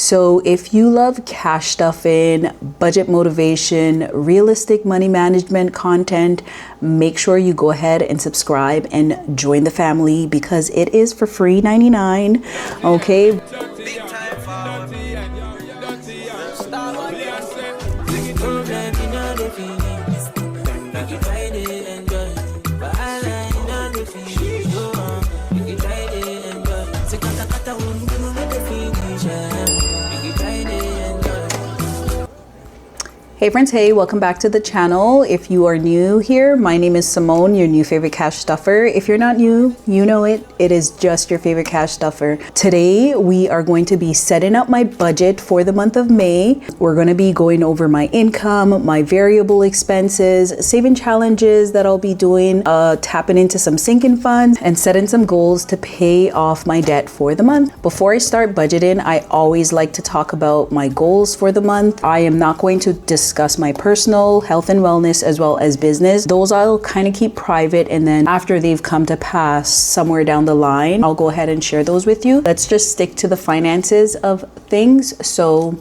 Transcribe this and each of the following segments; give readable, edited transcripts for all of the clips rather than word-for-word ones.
So if you love cash stuffing, budget motivation, realistic money management content, make sure you go ahead and subscribe and join the family because it is for free 99. Okay. Hey friends, hey, welcome back to the channel. If you are new here, my name is Simone, your new favorite cash stuffer. If you're not new, you know it. It is just your favorite cash stuffer. Today, we are going to be setting up my budget for the month of May. We're going to be going over my income, my variable expenses, saving challenges that I'll be doing, tapping into some sinking funds, and setting some goals to pay off my debt for the month. Before I start budgeting, I always like to talk about my goals for the month. I am not going to discuss my personal health and wellness as well as business. Those I'll kind of keep private, and then after they've come to pass somewhere down the line, I'll go ahead and share those with you. Let's just stick to the finances of things. So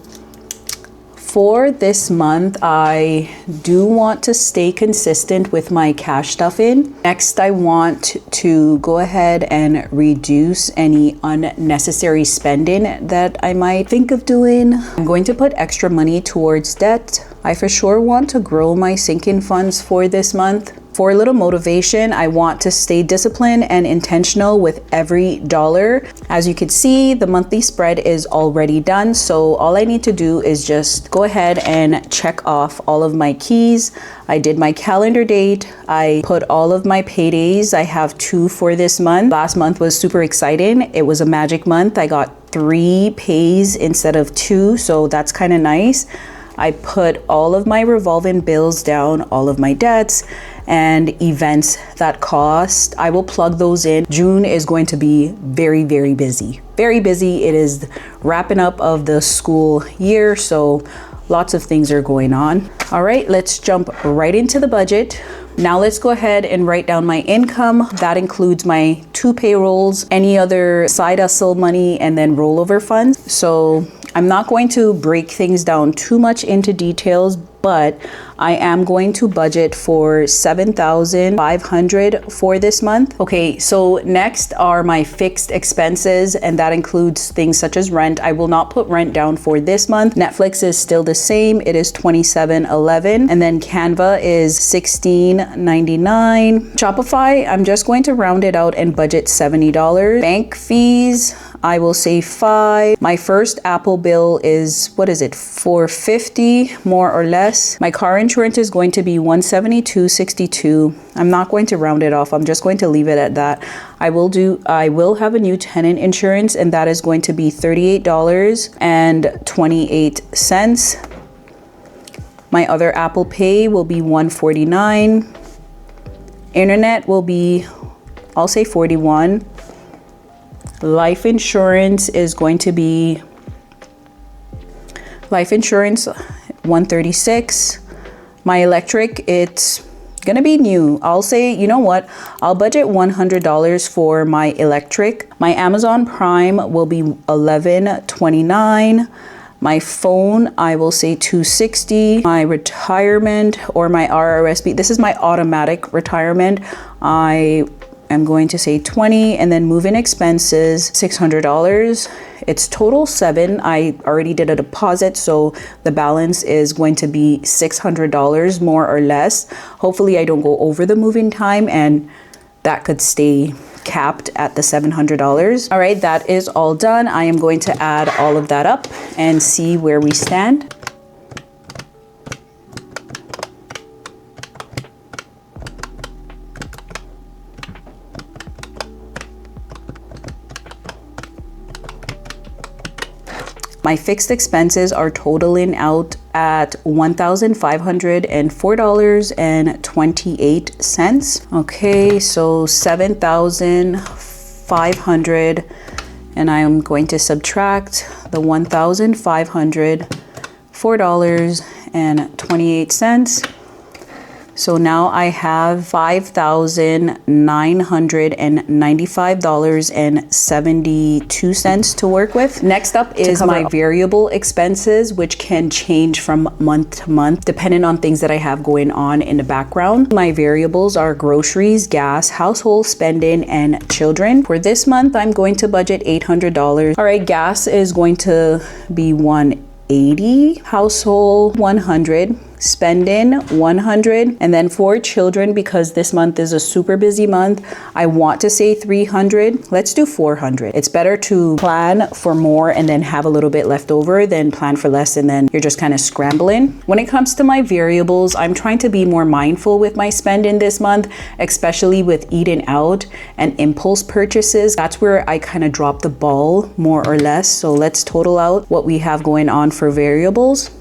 for this month, I do want to stay consistent with my cash stuffing. Next, I want to go ahead and reduce any unnecessary spending that I might think of doing. I'm going to put extra money towards debt. I for sure want to grow my sinking funds for this month. For a little motivation, I want to stay disciplined and intentional with every dollar. As you can see, the monthly spread is already done. So all I need to do is just go ahead and check off all of my keys. I did my calendar date. I put all of my paydays. I have 2 for this month. Last month was super exciting. It was a magic month. I got 3 pays instead of 2. So that's kind of nice. I put all of my revolving bills down, all of my debts and events that cost. I will plug those in. June is going to be very, very busy. Very busy. It is wrapping up of the school year, so lots of things are going on. All right, let's jump right into the budget. Now let's go ahead and write down my income. That includes my 2 payrolls, any other side hustle money, and then rollover funds. So I'm not going to break things down too much into details, but I am going to budget for $7,500 for this month. Okay, so next are my fixed expenses, and that includes things such as rent. I will not put rent down for this month. Netflix is still the same. It is $27.11, and then Canva is $16.99. Shopify, I'm just going to round it out and budget $70. Bank fees, I will say $5. My first Apple bill is, what is it, $450 more or less. My car insurance is going to be $172.62. I'm not going to round it off. I'm just going to leave it at that. I will have a new tenant insurance, and that is going to be $38.28. My other Apple Pay will be $149. Internet will be, I'll say $41. Life insurance is going to be $136. My electric, it's gonna be new. I'll say, you know what? I'll budget $100 for my electric. My Amazon Prime will be $11.29. My phone, I will say $260. My retirement or my RRSP, this is my automatic retirement. I'm going to say $20, and then move-in expenses, $600. It's total $7. I already did a deposit, so the balance is going to be $600 more or less. Hopefully I don't go over the move-in time, and that could stay capped at the $700. All right, that is all done. I am going to add all of that up and see where we stand. My fixed expenses are totaling out at $1,504.28. Okay, so $7,500, and I am going to subtract the $1,504.28. So now I have $5,995.72 to work with. Next up is my variable expenses, which can change from month to month depending on things that I have going on in the background. My variables are groceries, gas, household spending, and children. For this month, I'm going to budget $800. All right, gas is going to be $180, household $100, spending $100, and then for children, because this month is a super busy month, I want to say $300. Let's do $400. It's better to plan for more and then have a little bit left over than plan for less and then you're just kind of scrambling. When it comes to my variables, I'm trying to be more mindful with my spending this month, especially with eating out and impulse purchases. That's where I kind of drop the ball more or less. So let's total out what we have going on for variables.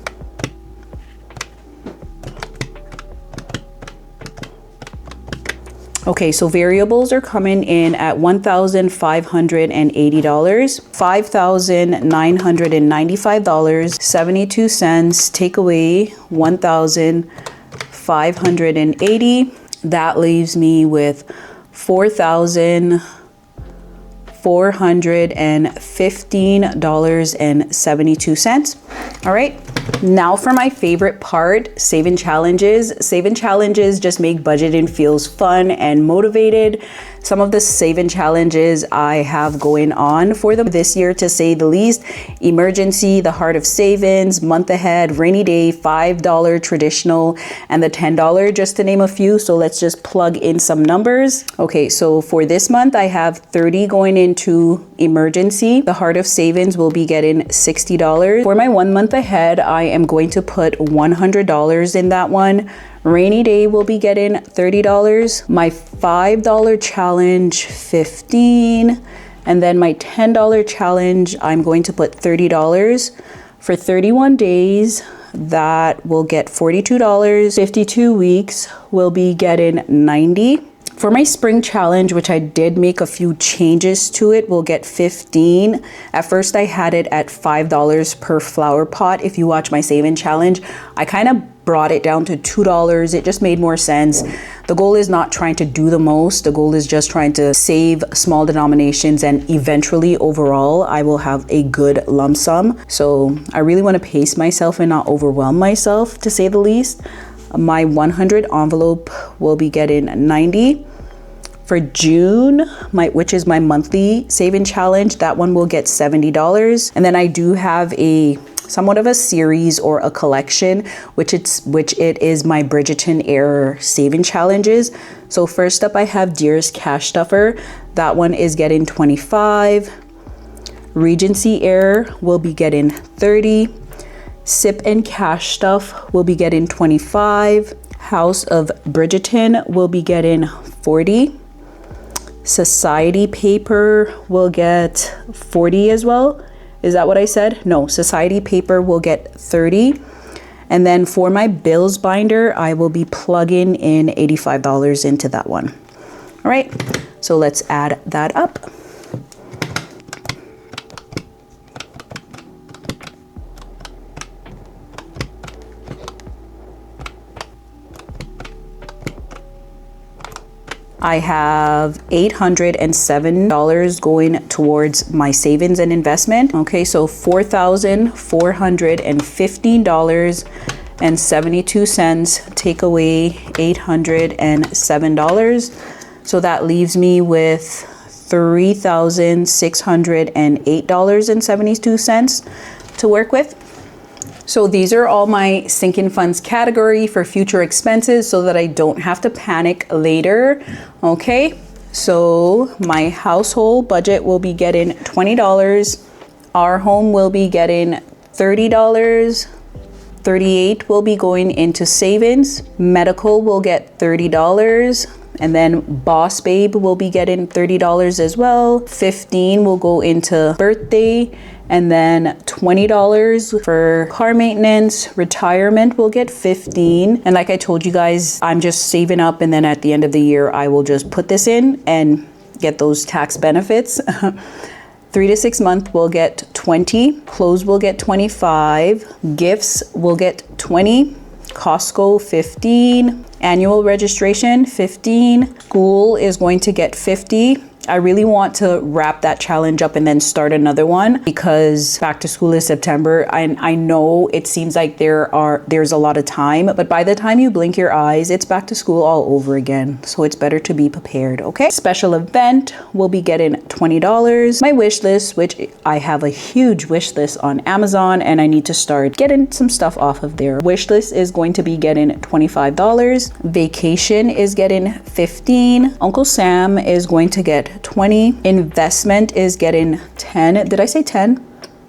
Okay, so variables are coming in at $1,580, $5,995.72. Take away $1,580. That leaves me with $4,415.72. All right. Now for my favorite part, saving challenges. Saving challenges just make budgeting feels fun and motivated. Some of the saving challenges I have going on for them this year, to say the least: emergency, the heart of savings, month ahead, rainy day, $5 traditional, and the $10, just to name a few. So let's just plug in some numbers. Okay, so for this month, I have 30 going into emergency. The heart of savings will be getting $60. For my 1 month ahead, I am going to put $100 in that one. Rainy day will be getting $30. My $5 challenge, $15. And then my $10 challenge, I'm going to put $30. For 31 days, that will get $42. 52 weeks will be getting $90. For my spring challenge, which I did make a few changes to it, we'll get $15. At first, I had it at $5 per flower pot. If you watch my saving challenge, I kind of brought it down to $2. It just made more sense. The goal is not trying to do the most. The goal is just trying to save small denominations, and eventually overall, I will have a good lump sum. So I really want to pace myself and not overwhelm myself, to say the least. My 100 envelope will be getting $90. For June, which is my monthly saving challenge, that one will get $70. And then I do have a somewhat of a series or a collection, which it is my Bridgerton Air saving challenges. So first up, I have Dearest Cash Stuffer. That one is getting $25. Regency Air will be getting $30. Sip and Cash Stuff will be getting $25. House of Bridgerton will be getting $40. Society Paper will get $40 as well. Is that what I said? No, Society Paper will get $30. And then for my bills binder, I will be plugging in $85 into that one. All right, so let's add that up. I have $807 going towards my savings and investment. Okay, so $4,415.72. Take away $807. So that leaves me with $3,608.72 to work with. So these are all my sinking funds category for future expenses so that I don't have to panic later. Okay, so my household budget will be getting $20. Our home will be getting $30. $38 will be going into savings. Medical will get $30. And then Boss Babe will be getting $30 as well. $15 will go into birthday. And then $20 for car maintenance. Retirement will get $15. And like I told you guys, I'm just saving up, and then at the end of the year, I will just put this in and get those tax benefits. 3 to 6 month will get $20. Clothes will get $25. Gifts will get $20. Costco 15, annual registration 15, school is going to get 50. I really want to wrap that challenge up and then start another one because back to school is September. I know it seems like there's a lot of time, but by the time you blink your eyes, it's back to school all over again. So it's better to be prepared, okay? Special event will be getting $20. My wish list, which I have a huge wish list on Amazon and I need to start getting some stuff off of there. Wish list is going to be getting $25. Vacation is getting 15. Uncle Sam is going to get 20. Investment is getting 10. Did I say 10?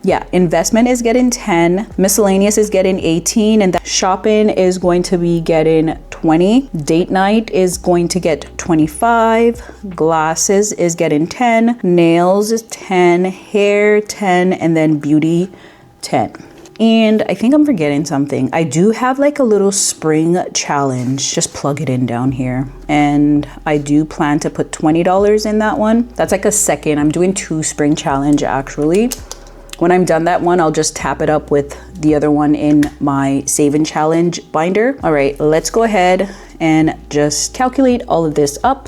Yeah, investment is getting 10. Miscellaneous is getting 18. And shopping is going to be getting 20. Date night is going to get 25. Glasses is getting 10. Nails is 10. Hair 10. And then beauty 10. And I think I'm forgetting something. I do have like a little spring challenge. Just plug it in down here. And I do plan to put $20 in that one. That's like a second. I'm doing 2 spring challenge actually. When I'm done that one, I'll just tap it up with the other one in my save and challenge binder. All right, let's go ahead and just calculate all of this up.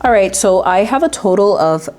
All right, so I have a total of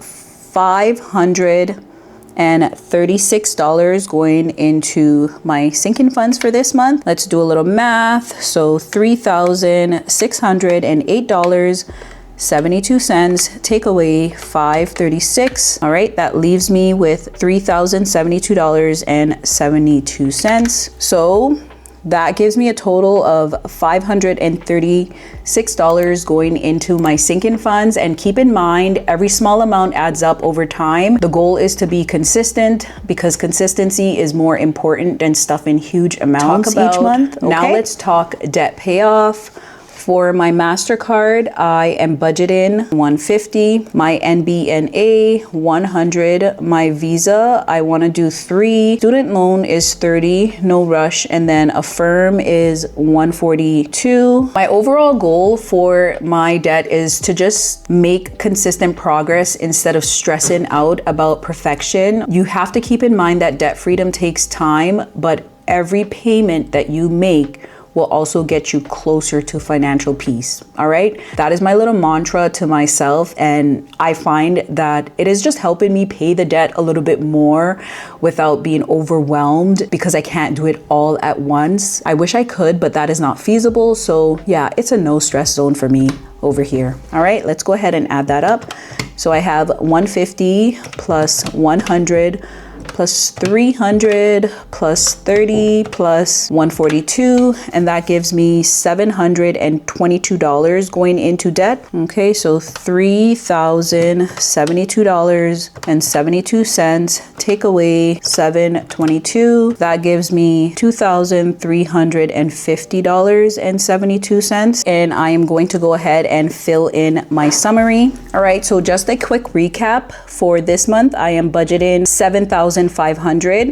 $536 going into my sinking funds for this month. Let's do a little math. So $3,608.72, take away 536. All right, that leaves me with $3,072.72. So that gives me a total of $536 going into my sinking funds. And keep in mind, every small amount adds up over time. The goal is to be consistent because consistency is more important than stuff in huge amounts each month. Okay. Now let's talk debt payoff. For my MasterCard, I am budgeting $150, my NBNA $100, my Visa, I want to do 3, student loan is $30, no rush, and then Affirm is $142. My overall goal for my debt is to just make consistent progress instead of stressing out about perfection. You have to keep in mind that debt freedom takes time, but every payment that you make will also get you closer to financial peace. All right. That is my little mantra to myself. And I find that it is just helping me pay the debt a little bit more without being overwhelmed because I can't do it all at once. I wish I could, but that is not feasible. So yeah, it's a no stress zone for me over here. All right, let's go ahead and add that up. So I have 150 plus 100 plus 300 plus 30 plus 142, and that gives me $722 going into debt. Okay, so $3,072.72, take away 722, that gives me $2,350.72, and I am going to go ahead and fill in my summary. All right, so just a quick recap for this month. I am budgeting $7,500.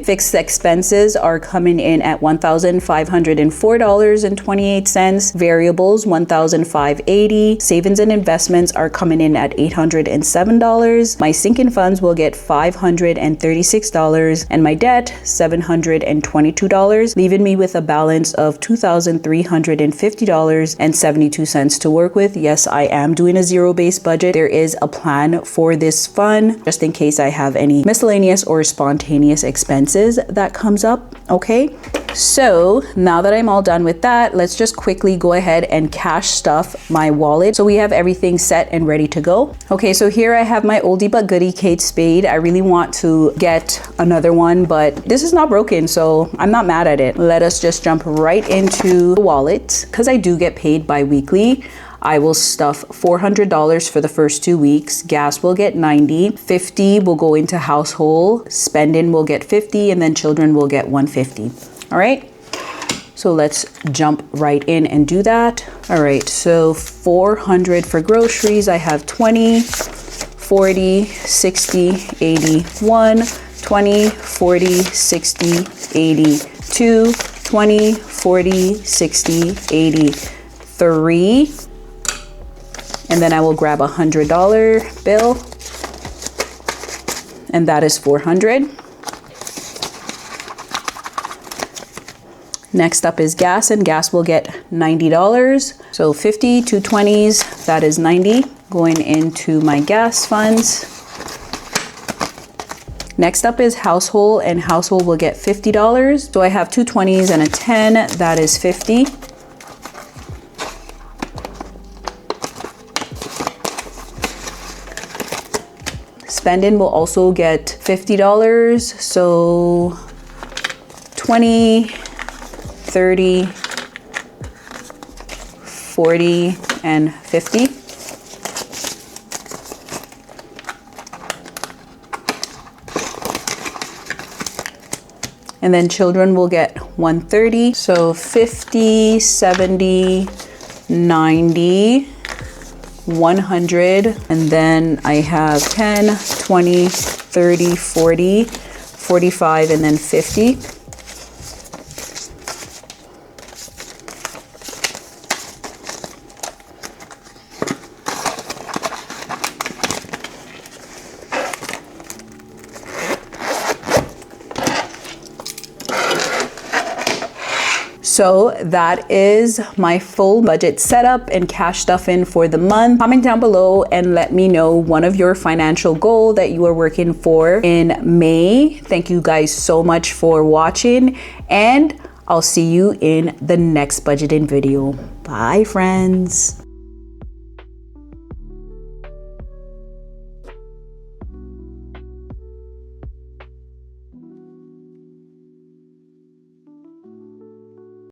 Fixed expenses are coming in at $1,504.28. Variables $1,580. Savings and investments are coming in at $807. My sinking funds will get $536, and my debt $722, leaving me with a balance of $2,350.72 to work with. Yes, I am doing a zero-based budget. There is a plan for this fund just in case I have any miscellaneous or spontaneous expenses that comes up. Okay, so now that I'm all done with that, let's just quickly go ahead and cash stuff my wallet so we have everything set and ready to go. Okay, so here I have my oldie but goodie Kate Spade. I really want to get another one, but this is not broken, so I'm not mad at it. Let us just jump right into the wallet. Because I do get paid bi-weekly, I will stuff $400 for the first 2 weeks. Gas will get $90. $50 will go into household. Spending will get $50, and then children will get $150. All right. So let's jump right in and do that. All right. So $400 for groceries. I have 20, 40, 60, 80, 1, 20, 40, 60, 80, 2, 20, 40, 60, 80, 3. And then I will grab $100 bill, and that is $400. Next up is gas, and gas will get $90. So 50, 2 20s, that is 90 going into my gas funds. Next up is household, and household will get $50. So I have 2 20s and a 10, that is 50. Spending will also get $50. So 20, 30, 40, and 50. And then children will get 130. So 50, 70, 90, 100. And then I have 10, 20, 30, 40, 45, and then 50. So that is my full budget setup and cash stuffing for the month. Comment down below and let me know one of your financial goal that you are working for in May. Thank you guys so much for watching, and I'll see you in the next budgeting video. Bye, friends.